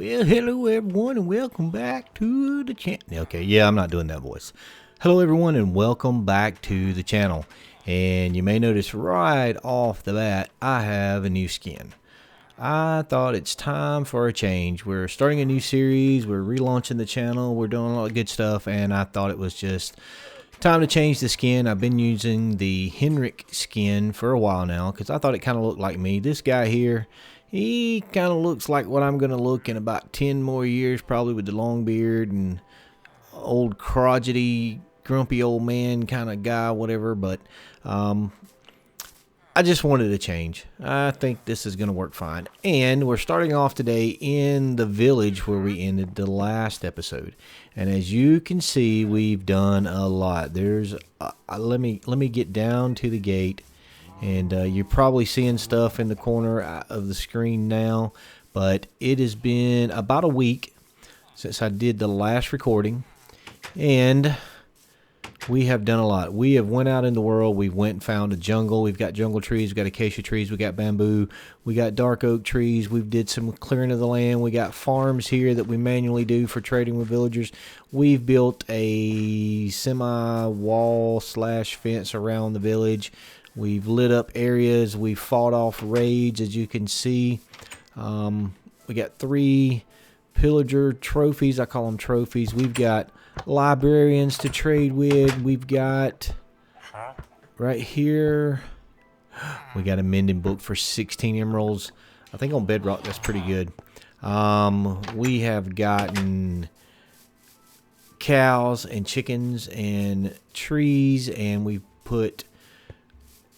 Well, hello everyone, and welcome back to the channel. Okay, yeah, I'm not doing that voice. Hello everyone, and welcome back to the channel. And you may notice right off the bat, I have a new skin. I thought it's time for a change. We're starting a new series, we're relaunching the channel, we're doing a lot of good stuff, and I thought it was just time to change the skin. I've been using the Henrik skin for a while now because I thought it kind of looked like me. This guy here, he kind of looks like what I'm going to look in about 10 more years, probably with the long beard and old crotchety, grumpy old man kind of guy, whatever. But I just wanted to change. I think this is going to work fine. And we're starting off today in the village where we ended the last episode. And as you can see, we've done a lot. There's let me get down to the gate. And you're probably seeing stuff in the corner of the screen now. But it has been about a week since I did the last recording. And we have done a lot. We have went out in the world. We went and found a jungle. We've got jungle trees. We've got acacia trees. We got bamboo. We got dark oak trees. We've did some clearing of the land. We got farms here that we manually do for trading with villagers. We've built a semi-wall / fence around the village. We've lit up areas. We've fought off raids, as you can see. We got 3 pillager trophies. I call them trophies. We've got librarians to trade with. We've got right here, we got a mending book for 16 emeralds. I think on bedrock that's pretty good. We have gotten cows and chickens and trees, and we put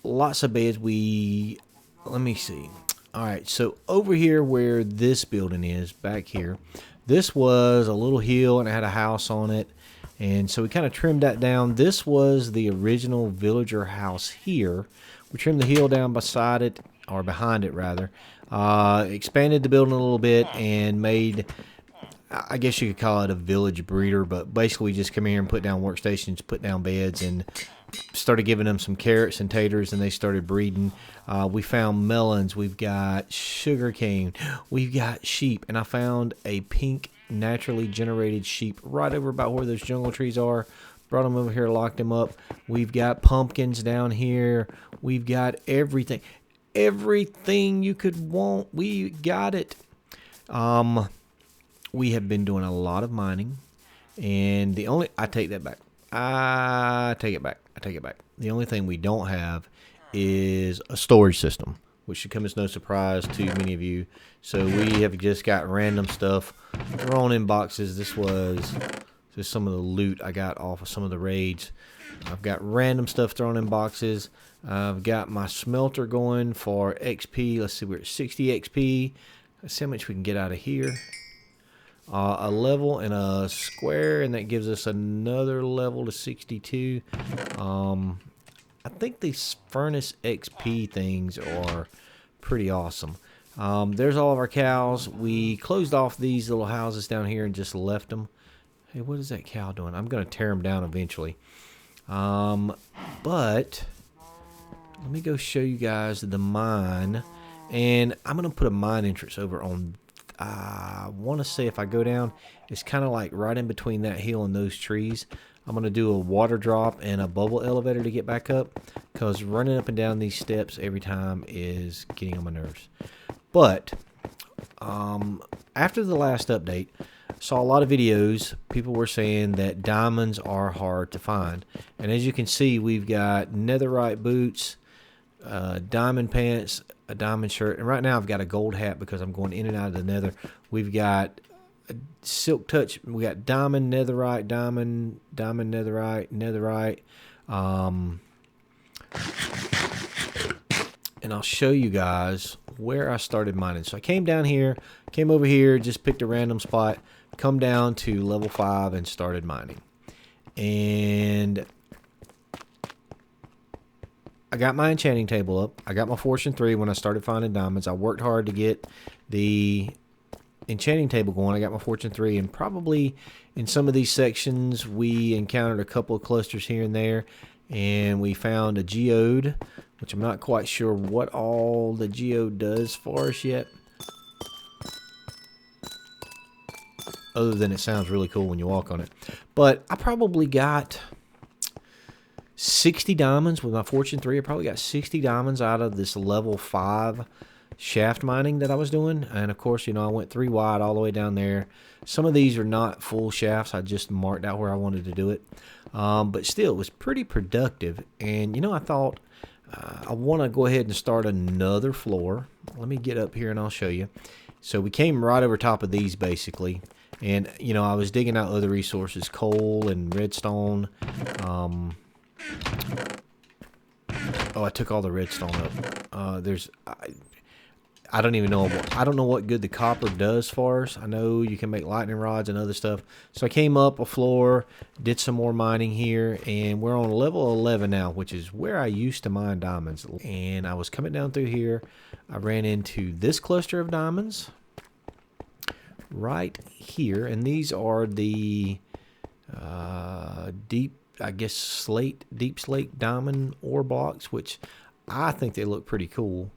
lots of beds. Let me see. All right, so over here where this building is, back here, this was a little hill and it had a house on it. And so we kind of trimmed that down. This was the original villager house here. We trimmed the hill down beside it, or behind it rather. Expanded the building a little bit and made, I guess you could call it a village breeder, but basically we just come here and put down workstations, put down beds, and started giving them some carrots and taters, and they started breeding. We found melons. We've got sugar cane. We've got sheep, and I found a pink naturally generated sheep right over about where those jungle trees are. Brought them over here, locked them up. We've got pumpkins down here. We've got everything you could want. We got it. We have been doing a lot of mining, and I take that back. I take it back. The only thing we don't have is a storage system, which should come as no surprise to many of you. So we have just got random stuff thrown in boxes. This was just some of the loot I got off of some of the raids. I've got random stuff thrown in boxes. I've got my smelter going for XP. Let's see, we're at 60 XP. Let's see how much we can get out of here. A level and a square, and that gives us another level to 62. I think these furnace XP things are pretty awesome. There's all of our cows. We closed off these little houses down here and just left them. Hey, what is that cow doing? I'm going to tear them down eventually. But let me go show you guys the mine. And I'm going to put a mine entrance over on, I want to say if I go down, it's kind of like right in between that hill and those trees. I'm going to do a water drop and a bubble elevator to get back up, because running up and down these steps every time is getting on my nerves. But after the last update, saw a lot of videos. People were saying that diamonds are hard to find. And as you can see, we've got netherite boots, diamond pants, a diamond shirt, and right now I've got a gold hat because I'm going in and out of the nether. We've got silk touch. We got diamond, netherite, diamond, netherite, netherite. And I'll show you guys where I started mining. So I came down here, came over here, just picked a random spot, come down to level 5 and started mining. And I got my enchanting table up. I got my fortune 3 when I started finding diamonds. I worked hard to get the enchanting table going. I got my fortune 3, and probably in some of these sections we encountered a couple of clusters here and there, and we found a geode, which I'm not quite sure what all the geode does for us yet. other than it sounds really cool when you walk on it. But I probably got 60 diamonds with my Fortune 3. I probably got 60 diamonds out of this level 5 shaft mining that I was doing. And of course, you know, I went 3 wide all the way down there. Some of these are not full shafts. I just marked out where I wanted to do it. But still, it was pretty productive. And, you know, I thought I want to go ahead and start another floor. Let me get up here and I'll show you. So we came right over top of these basically. And, you know, I was digging out other resources, coal and redstone. Oh, I took all the redstone up. I don't even know. I don't know what good the copper does for us. I know you can make lightning rods and other stuff. So I came up a floor, did some more mining here, and we're on level 11 now, which is where I used to mine diamonds. And I was coming down through here. I ran into this cluster of diamonds right here, and these are the deep, I guess, deep slate diamond ore blocks, which I think they look pretty cool.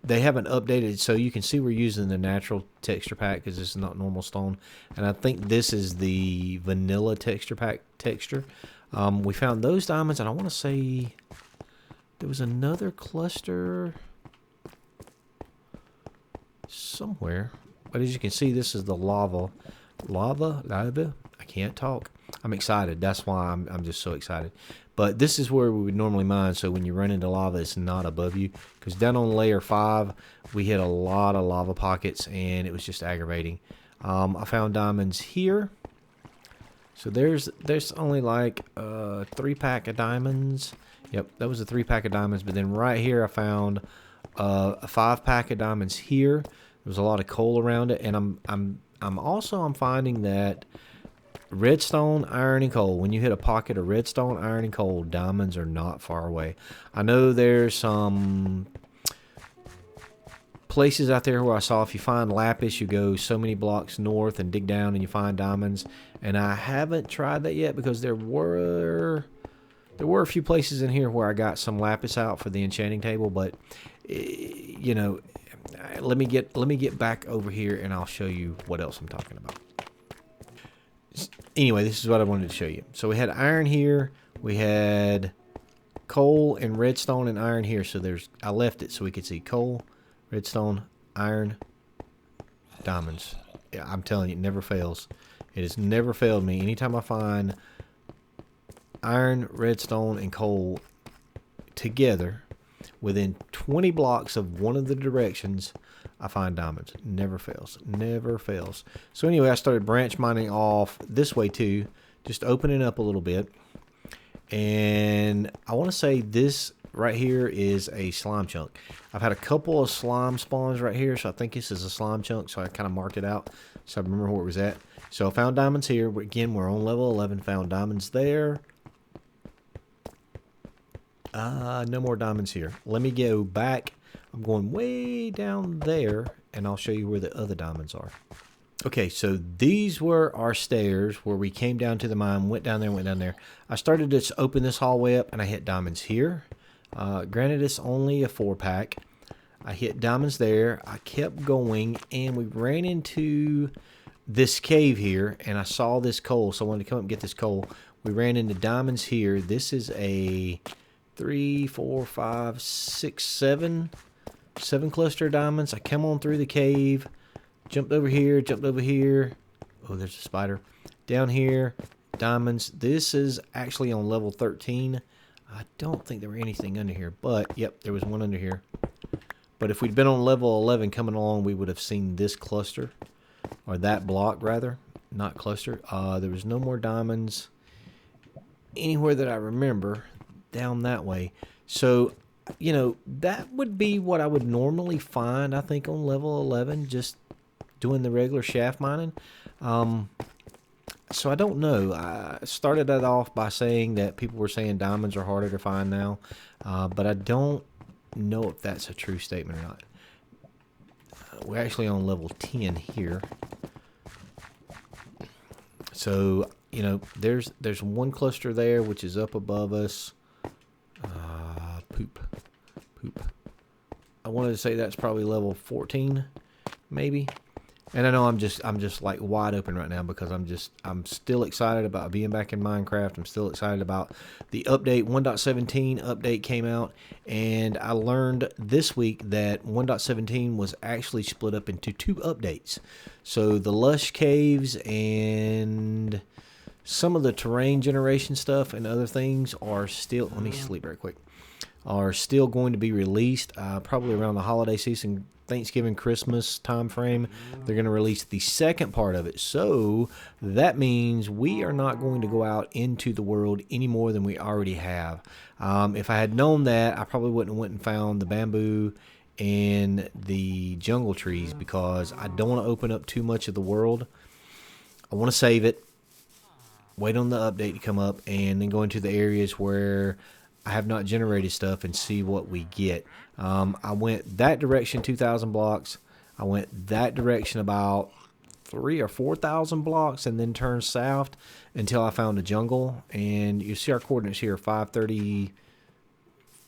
They haven't updated, so you can see we're using the natural texture pack because this is not normal stone. And I think this is the vanilla texture pack texture. We found those diamonds, and I want to say there was another cluster somewhere. But as you can see, this is the lava. I can't talk. I'm excited. That's why I'm just so excited. But this is where we would normally mine, so when you run into lava, it's not above you. Because down on layer 5, we hit a lot of lava pockets, and it was just aggravating. I found diamonds here. So there's only like a 3-pack of diamonds. Yep, that was a 3-pack of diamonds. But then right here, I found a 5-pack of diamonds here. There was a lot of coal around it, and I'm finding that redstone, iron, and coal. When you hit a pocket of redstone, iron, and coal, diamonds are not far away. I know there's some places out there where I saw if you find lapis, you go so many blocks north and dig down and you find diamonds. And I haven't tried that yet because there were a few places in here where I got some lapis out for the enchanting table. But you know, let me get back over here and I'll show you what else I'm talking about. Anyway, this is what I wanted to show you. So we had iron here, we had coal and redstone and iron here. So I left it so we could see coal, redstone, iron, diamonds. Yeah, I'm telling you, it never fails. It has never failed me. Anytime I find iron, redstone, and coal together within 20 blocks of one of the directions, I find diamonds. Never fails. Never fails. So anyway, I started branch mining off this way too. Just opening up a little bit. And I want to say this right here is a slime chunk. I've had a couple of slime spawns right here, so I think this is a slime chunk. So I kind of marked it out so I remember where it was at. So I found diamonds here. Again, we're on level 11. Found diamonds there. No more diamonds here. Let me go back. I'm going way down there, and I'll show you where the other diamonds are. Okay, so these were our stairs where we came down to the mine, went down there. I started to open this hallway up, and I hit diamonds here. Granted, it's only a 4-pack. I hit diamonds there. I kept going, and we ran into this cave here, and I saw this coal, so I wanted to come up and get this coal. We ran into diamonds here. This is a 3, 4, 5, 6, 7 cluster of diamonds. I come on through the cave, jumped over here. Oh, there's a spider. Down here, diamonds. This is actually on level 13. I don't think there were anything under here, but yep, there was one under here. But if we'd been on level 11 coming along, we would have seen this cluster, or that block rather, not cluster. There was no more diamonds anywhere that I remember down that way. So, you know, that would be what I would normally find, I think, on level 11, just doing the regular shaft mining. So I don't know. I started that off by saying that people were saying diamonds are harder to find now, but I don't know if that's a true statement or not. We're actually on level 10 here. So, you know, there's one cluster there which is up above us. Poop. I wanted to say that's probably level 14, maybe. And I know I'm just like wide open right now because I'm still excited about being back in Minecraft. I'm still excited about the update. 1.17 update came out, and I learned this week that 1.17 was actually split up into 2 updates. So the lush caves and some of the terrain generation stuff and other things are still, let me sleep very quick, are still going to be released probably around the holiday season, Thanksgiving, Christmas time frame. They're going to release the second part of it. So that means we are not going to go out into the world any more than we already have. If I had known that, I probably wouldn't have went and found the bamboo and the jungle trees because I don't want to open up too much of the world. I want to save it, wait on the update to come up, and then go into the areas where I have not generated stuff and see what we get. I went that direction 2,000 blocks. I went that direction about 3,000 or 4,000 blocks and then turned south until I found a jungle. And you see our coordinates here, 530,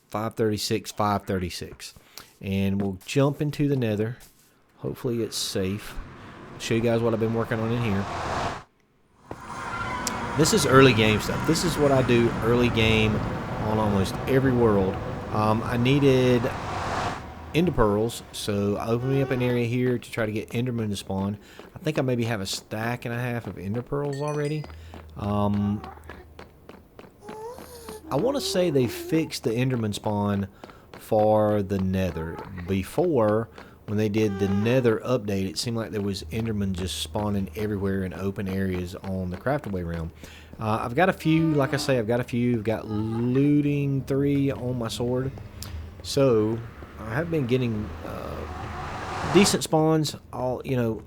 536, 536. And we'll jump into the nether. Hopefully it's safe. I'll show you guys what I've been working on in here. This is early game stuff. This is what I do early game on almost every world. I needed ender pearls, so I opened me up an area here to try to get enderman to spawn. I think I maybe have a stack and a half of ender pearls already. I want to say they fixed the enderman spawn for the nether. Before, when they did the nether update, it seemed like there was enderman just spawning everywhere in open areas on the craftaway realm. I've got a few, like I say, I've got looting 3 on my sword. So I have been getting decent spawns. All, you know,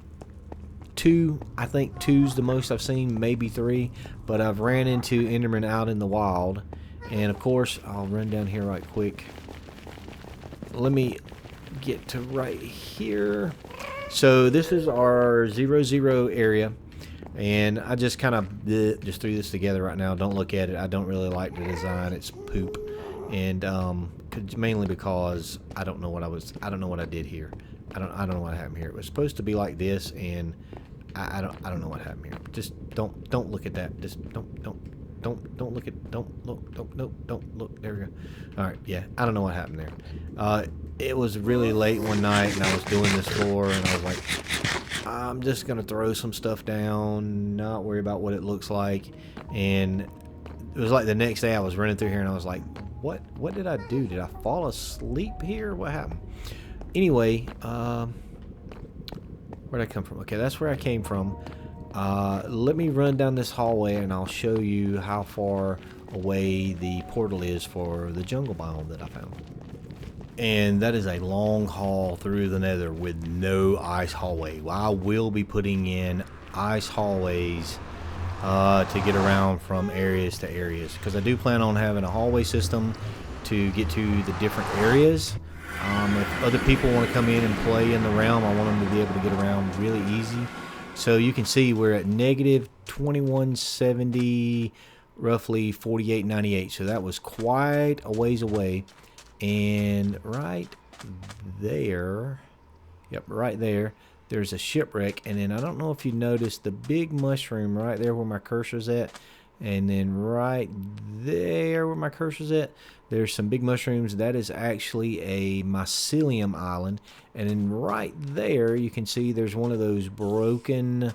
2, I think 2's the most I've seen, maybe 3. But I've ran into enderman out in the wild. And of course, I'll run down here right quick. Let me get to right here. So this is our 0-0 area. And I just kind of just threw this together right now. Don't look at it. I don't really like the design. It's poop, and mainly because I don't know what I did here. I don't know what happened here. It was supposed to be like this, and I don't know what happened here. Just don't look at that. Just don't look at don't look. There we go. All right, yeah. I don't know what happened there. It was really late one night, and I was doing this floor, and I was like, I'm just gonna throw some stuff down, not worry about what it looks like. And it was like the next day I was running through here and I was like, what did I do? Did I fall asleep here? What happened? Anyway, where'd I come from? Okay, that's where I came from. Let me run down this hallway and I'll show you how far away the portal is for the jungle biome that I found. And that is a long haul through the nether with no ice hallway. I will be putting in ice hallways to get around from areas to areas, because I do plan on having a hallway system to get to the different areas. If other people want to come in and play in the realm, I want them to be able to get around really easy. So you can see we're at negative 2170, roughly 4898. So that was quite a ways away. And right there, yep, right there, there's a shipwreck. And then I don't know if you noticed the big mushroom right there where my cursor's at. And then right there where my cursor's at, there's some big mushrooms. That is actually a mycelium island. And then right there, you can see there's one of those broken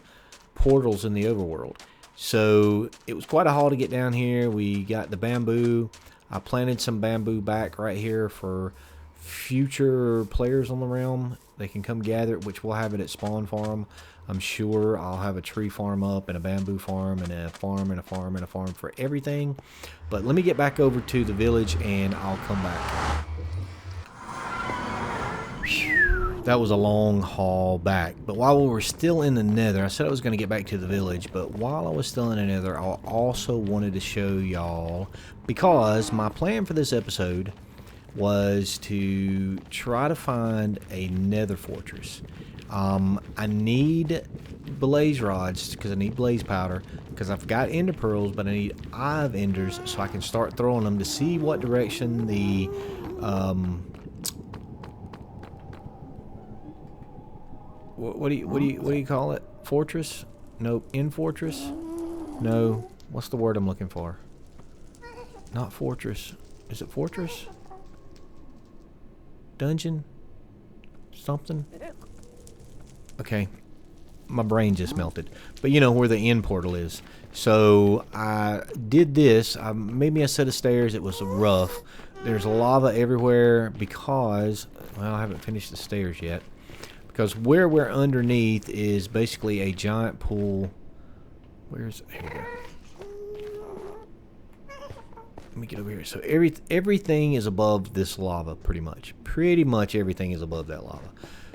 portals in the overworld. So it was quite a haul to get down here. We got the bamboo. I planted some bamboo back right here for future players on the realm. They can come gather it, which we'll have it at spawn farm. I'm sure I'll have a tree farm up and a bamboo farm and a farm and a farm and a farm for everything. But let me get back over to the village and I'll come back. That was a long haul back. But while we were still in the nether, I said I was going to get back to the village. But while I was still in the nether, I also wanted to show y'all, because my plan for this episode was to try to find a Nether Fortress. I need blaze rods because I need blaze powder, because I've got ender pearls, but I need eye of enders so I can start throwing them to see what direction the What do you call it? Fortress? Nope. In fortress? No. What's the word I'm looking for? Not fortress. Is it fortress? Dungeon? Something? Okay. My brain just melted. But you know where the end portal is. So I did this. I made me a set of stairs. It was rough. There's lava everywhere because, well, I haven't finished the stairs yet. Because where we're underneath is basically a giant pool. Here we go. Let me get over here. So everything is above this lava, pretty much. Pretty much everything is above that lava.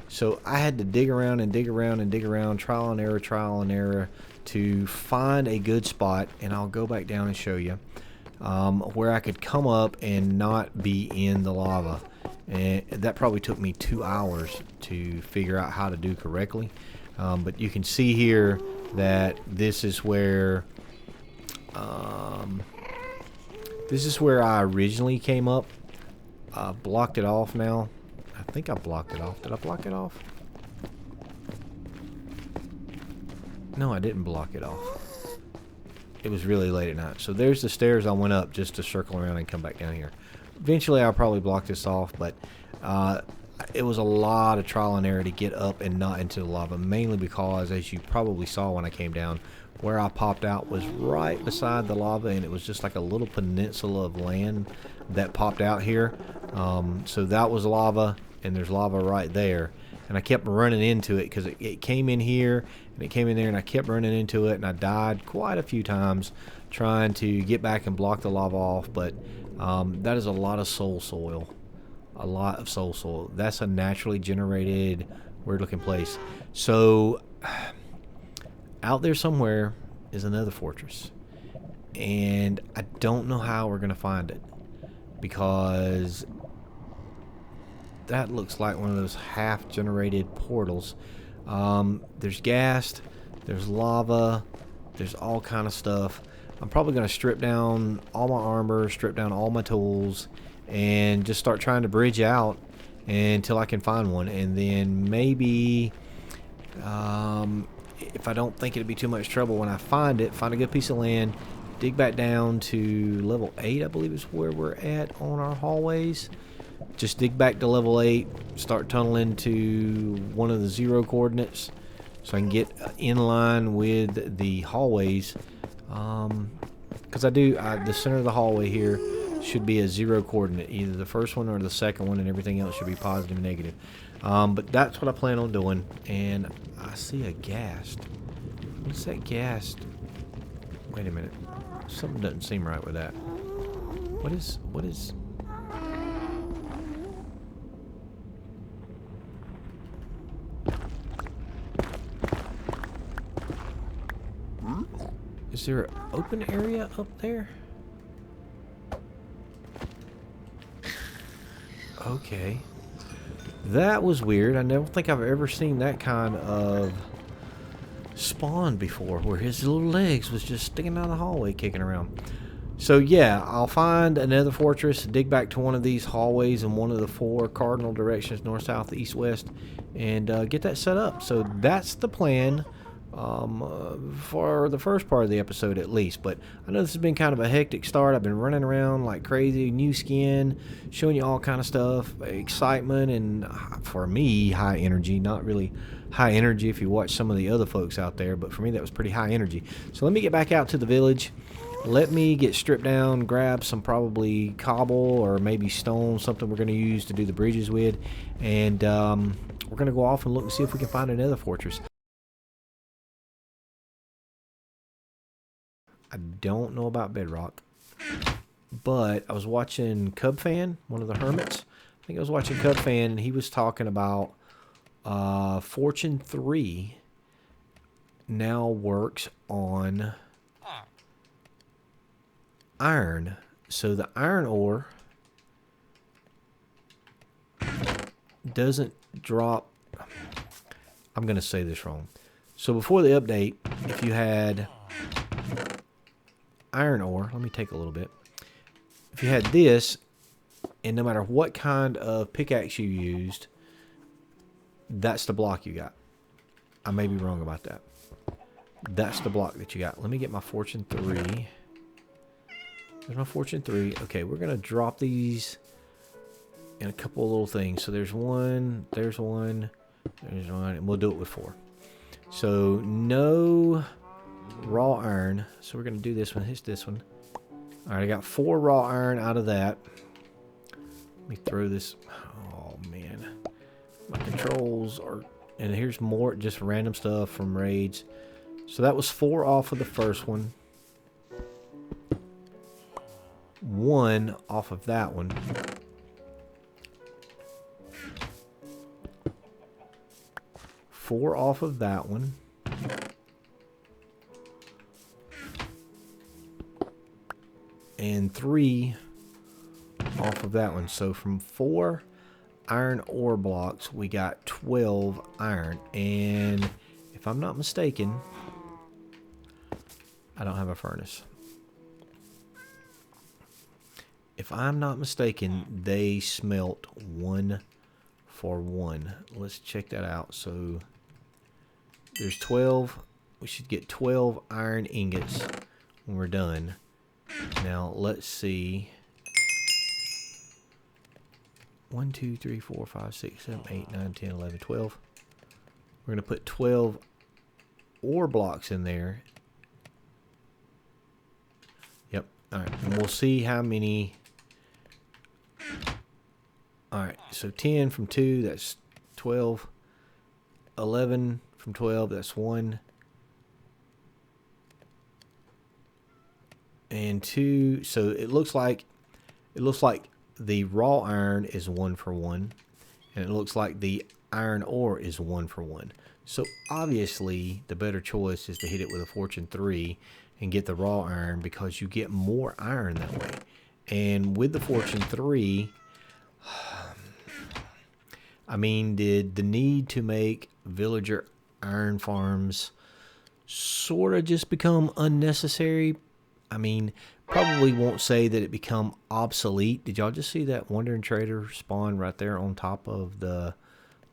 So I had to dig around and dig around and dig around, trial and error, to find a good spot. And I'll go back down and show you where I could come up and not be in the lava. And that probably took me 2 hours to figure out how to do correctly. But you can see here that this is where I originally came up. I blocked it off now. I think I blocked it off. Did I block it off? No, I didn't block it off. It was really late at night. So there's the stairs I went up just to circle around and come back down here. Eventually, I'll probably block this off, but it was a lot of trial and error to get up and not into the lava, mainly because, as you probably saw when I came down, where I popped out was right beside the lava, and it was just like a little peninsula of land that popped out here. So that was lava, and there's lava right there. And I kept running into it because it came in here, and it came in there, and I kept running into it, and I died quite a few times trying to get back and block the lava off, but that is a lot of soul soil. A lot of soul soil. That's a naturally generated weird-looking place. So out there somewhere is another fortress, and I don't know how we're gonna find it, because that looks like one of those half-generated portals. There's ghast, there's lava, there's all kind of stuff. I'm probably gonna strip down all my armor, strip down all my tools, and just start trying to bridge out until I can find one, and then maybe if I don't think it'd be too much trouble when I find it, find a good piece of land, dig back down to level 8, I believe is where we're at on our hallways. Just dig back to level 8, start tunneling to one of the 0 coordinates so I can get in line with the hallways. Because the center of the hallway here should be a 0 coordinate, either the first one or the second one, and everything else should be positive and negative. But that's what I plan on doing. And I see a ghast. What's that ghast? Wait a minute. Something doesn't seem right with that. What is... Is there an open area up there? Okay. That was weird. I don't think I've ever seen that kind of spawn before, where his little legs was just sticking out of the hallway kicking around. So yeah, I'll find another fortress, dig back to one of these hallways in one of the 4 cardinal directions, north, south, east, west, and get that set up. So that's the plan. For the first part of the episode at least, but I know this has been kind of a hectic start. I've been running around like crazy, new skin, showing you all kind of stuff, excitement, and for me, high energy. Not really high energy if you watch some of the other folks out there, but for me that was pretty high energy. So let me get back out to the village. Let me get stripped down, grab some probably cobble or maybe stone, something we're going to use to do the bridges with, and we're going to go off and look and see if we can find another fortress. I don't know about bedrock, but I was watching Cub Fan, one of the hermits. I think I was watching Cub Fan, and he was talking about Fortune 3 now works on iron. So the iron ore doesn't drop. I'm going to say this wrong. So before the update, if you had iron ore, let me take a little bit. If you had this, and no matter what kind of pickaxe you used, that's the block you got. I may be wrong about that. That's the block that you got. Let me get my fortune 3. There's my fortune 3. Okay, we're going to drop these in a couple of little things. So there's one, there's one, there's one, and we'll do it with 4. So no raw iron. So we're going to do this one. Here's this one. All right, I got 4 raw iron out of that. Let me throw this. Oh, man. My controls are... And here's more just random stuff from raids. So that was 4 off of the first one. 1 off of that one. Four off of that one. And 3 off of that one. So from 4 iron ore blocks, we got 12 iron. And if I'm not mistaken, I don't have a furnace. If I'm not mistaken, they smelt 1 for 1. Let's check that out. So there's 12. We should get 12 iron ingots when we're done. Now let's see. 1, 2, 3, 4, 5, 6, 7, 8, 9, 10, 11, 12. We're going to put 12 ore blocks in there. Yep. All right. And we'll see how many. All right. So 10 from 2, that's 12. 11 from 12, that's 1. And 2. So it looks like the raw iron is 1 for 1, and it looks like the iron ore is 1 for 1. So obviously the better choice is to hit it with a fortune 3 and get the raw iron, because you get more iron that way. And with the fortune 3, I mean, did the need to make villager iron farms sort of just become unnecessary? I mean, probably won't say that it become obsolete. Did y'all just see that wandering trader spawn right there on top of the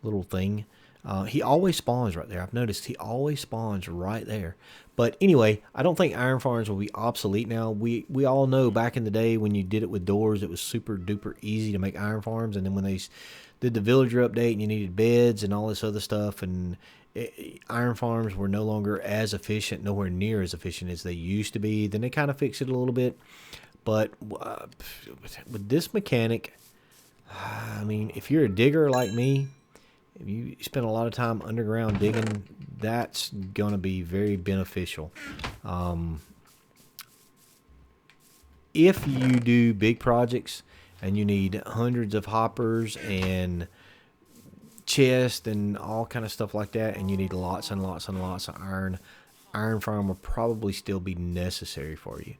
little thing? He always spawns right there. I've noticed he always spawns right there. But anyway, I don't think iron farms will be obsolete now. We all know back in the day when you did it with doors, it was super duper easy to make iron farms. And then when they did the villager update and you needed beds and all this other stuff, and iron farms were no longer as efficient, nowhere near as efficient as they used to be. Then they kind of fixed it a little bit. But with this mechanic, I mean, if you're a digger like me, if you spend a lot of time underground digging, that's going to be very beneficial. If you do big projects and you need hundreds of hoppers and chest and all kind of stuff like that, and you need lots and lots and lots of iron farm will probably still be necessary for you.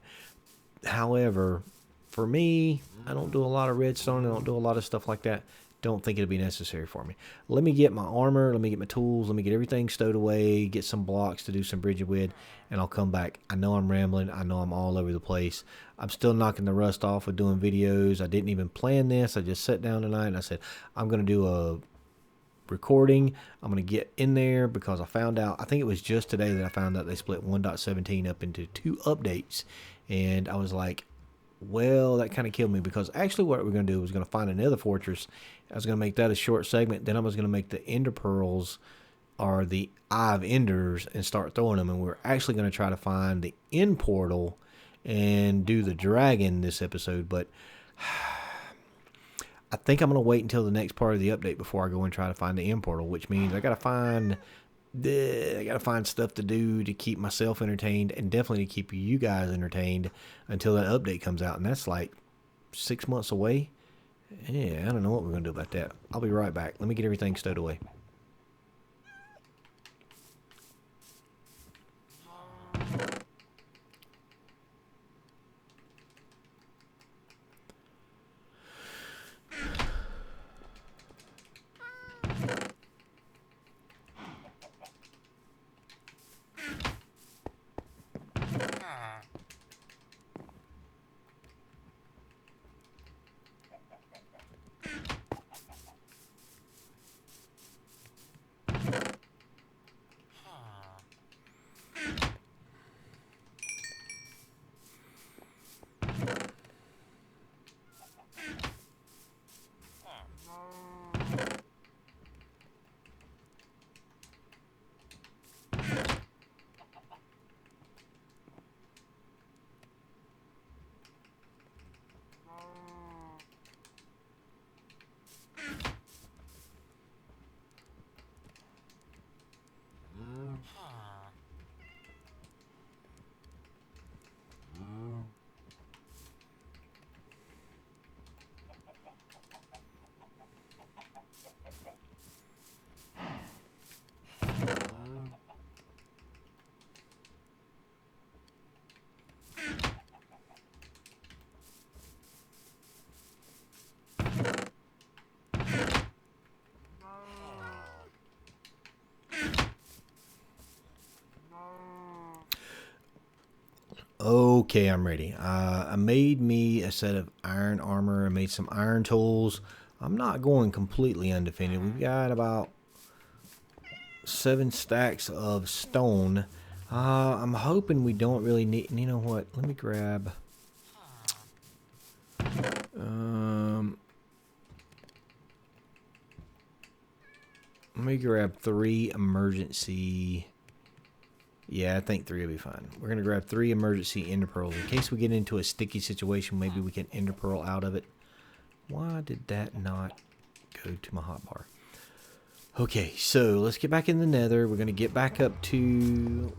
However, for me, I don't do a lot of redstone, I don't do a lot of stuff like that. Don't think it'll be necessary for me. Let me get my armor, let me get my tools, let me get everything stowed away, get some blocks to do some bridging with, and I'll come back. I know I'm rambling, I know I'm all over the place. I'm still knocking the rust off with doing videos. I didn't even plan this. I just sat down tonight and I said, I'm going to do a recording. I'm going to get in there because I found out, I think it was just today that I found out they split 1.17 up into 2 updates. And I was like, well, that kind of killed me, because actually what we're going to do is going to find a Nether Fortress. I was going to make that a short segment. Then I was going to make the Ender Pearls, or the Eye of Enders, and start throwing them. And we're actually going to try to find the end portal and do the dragon this episode. But I think I'm going to wait until the next part of the update before I go and try to find the end portal, which means I got to find stuff to do to keep myself entertained, and definitely to keep you guys entertained until that update comes out. And that's like 6 months away. Yeah, I don't know what we're going to do about that. I'll be right back. Let me get everything stowed away. Okay, I'm ready. I made me a set of iron armor. I made some iron tools. I'm not going completely undefended. We've got about 7 stacks of stone. I'm hoping we don't really need... You know what? Let me grab... let me grab 3 emergency... Yeah, I think 3 will be fine. We're going to grab 3 emergency ender pearls. In case we get into a sticky situation, maybe we can ender pearl out of it. Why did that not go to my hotbar? Okay, so let's get back in the nether. We're going to get back up to